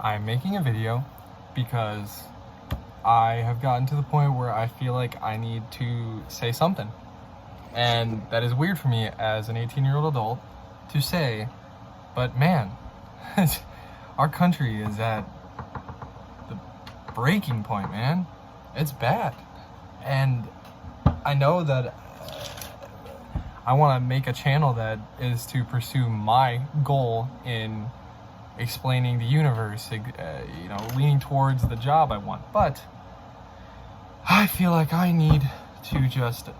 I'm making a video because I have gotten to the point where I feel like I need to say something. And that is weird for me as an 18-year-old adult to say, but man, our country is at the breaking point, man. It's bad. And I know that I want to make a channel that is to pursue my goal in explaining the universe, leaning towards the job I want. But I feel like I need to just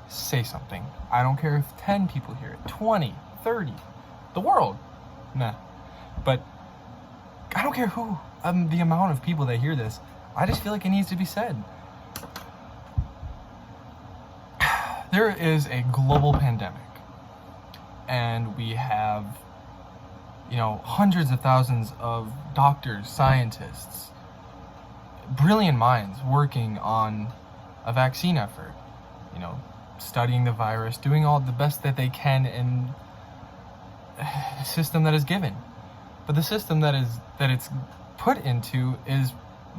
say something. I don't care if 10 people hear it, 20, 30, the world. Nah. But I don't care who, the amount of people that hear this. I just feel like it needs to be said. There is a global pandemic, and we have, hundreds of thousands of doctors, scientists, brilliant minds working on a vaccine effort, studying the virus, doing all the best that they can in the system that is given. But the system that it's put into is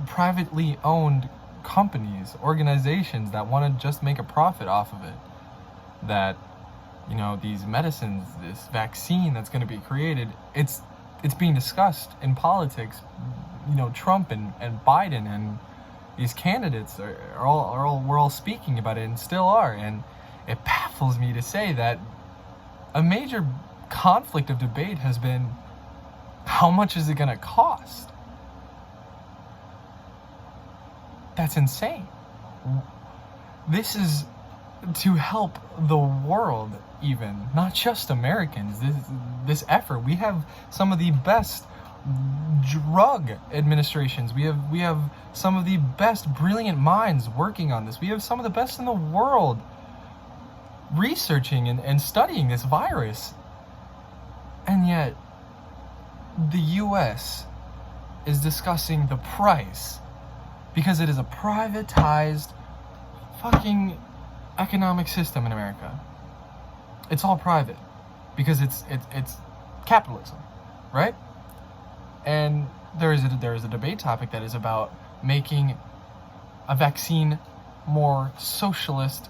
privately owned companies, organizations that want to just make a profit off of it. That, these medicines, this vaccine that's going to be created, it's being discussed in politics. Trump and Biden and these candidates we're all speaking about it and still are. And it baffles me to say that a major conflict of debate has been, how much is it going to cost? That's insane. This is to help the world, even not just Americans. This effort, we have some of the best drug administrations. We have some of the best brilliant minds working on this. We have some of the best in the world researching and studying this virus. And yet the US is discussing the price because it is a privatized fucking economic system in America. It's all private because it's capitalism, right? And there is a debate topic that is about making a vaccine more socialist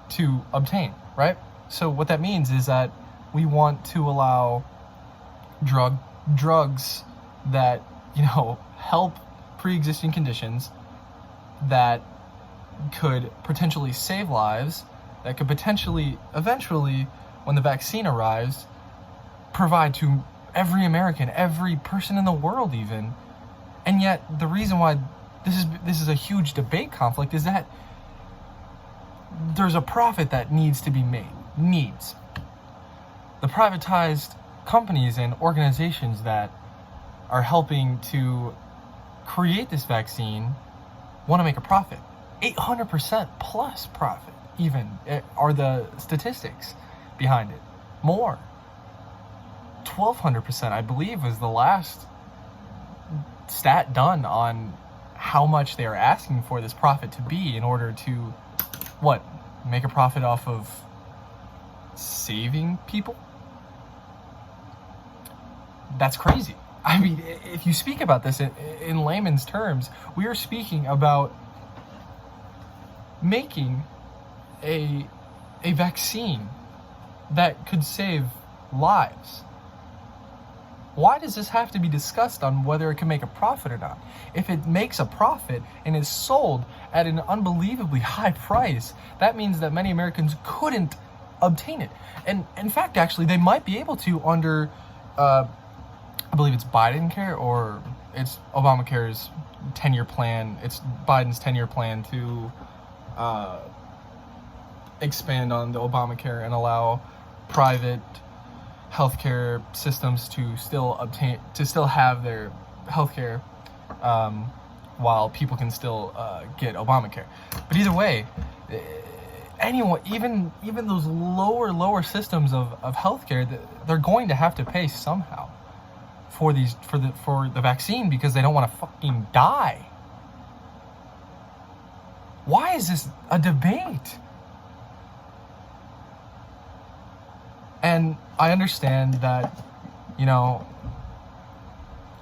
to obtain, right? So what that means is that we want to allow drugs that help pre-existing conditions, that could potentially save lives, that could potentially, eventually, when the vaccine arrives, provide to every American, every person in the world even. And yet, the reason why this is a huge debate conflict is that there's a profit that needs to be made. The privatized companies and organizations that are helping to create this vaccine want to make a profit. 800% plus profit, even, are the statistics behind it. More. 1,200%, I believe, was the last stat done on how much they are asking for this profit to be in order to, make a profit off of saving people? That's crazy. I mean, if you speak about this in layman's terms, we are speaking about making a vaccine that could save lives. Why does this have to be discussed on whether it can make a profit or not? If it makes a profit and is sold at an unbelievably high price, that means that many Americans couldn't obtain it. And in fact, actually, they might be able to under, I believe it's Biden care, or it's Obamacare's 10-year plan. It's Biden's 10-year plan to expand on the Obamacare and allow private healthcare systems to still have their healthcare while people can still get Obamacare. But either way, anyone, even those lower systems of healthcare, they're going to have to pay somehow for the vaccine because they don't want to fucking die. Why is this a debate? And I understand that,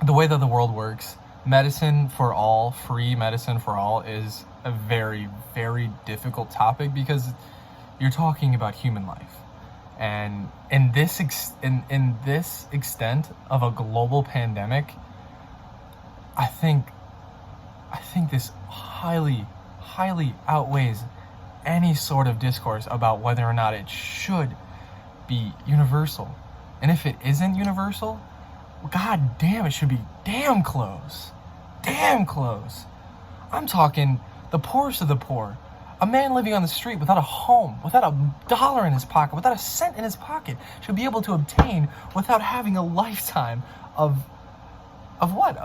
the way that the world works, medicine for all, free medicine for all, is a very, very difficult topic because you're talking about human life. And in this extent of a global pandemic, I think this highly, highly outweighs any sort of discourse about whether or not it should be universal. And if it isn't universal, god damn, it should be damn close. Damn close. I'm talking the poorest of the poor. A man living on the street without a home, without a dollar in his pocket, without a cent in his pocket, should be able to obtain without having a lifetime of what?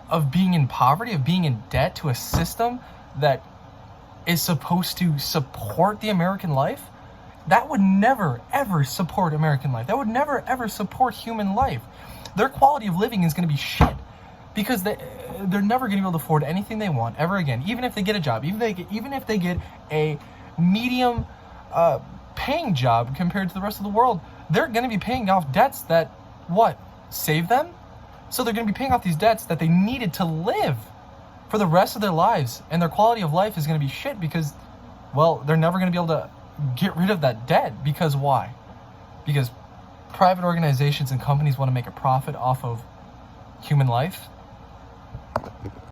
Of being in poverty, of being in debt to a system that is supposed to support the American life? That would never, ever support American life. That would never, ever support human life. Their quality of living is going to be shit because they're never going to be able to afford anything they want ever again, even if they get a job, even if they get a medium paying job compared to the rest of the world. They're going to be paying off debts that, save them? So they're going to be paying off these debts that they needed to live for the rest of their lives, and their quality of life is going to be shit because, they're never going to be able to get rid of that debt. Because why? Because private organizations and companies want to make a profit off of human life.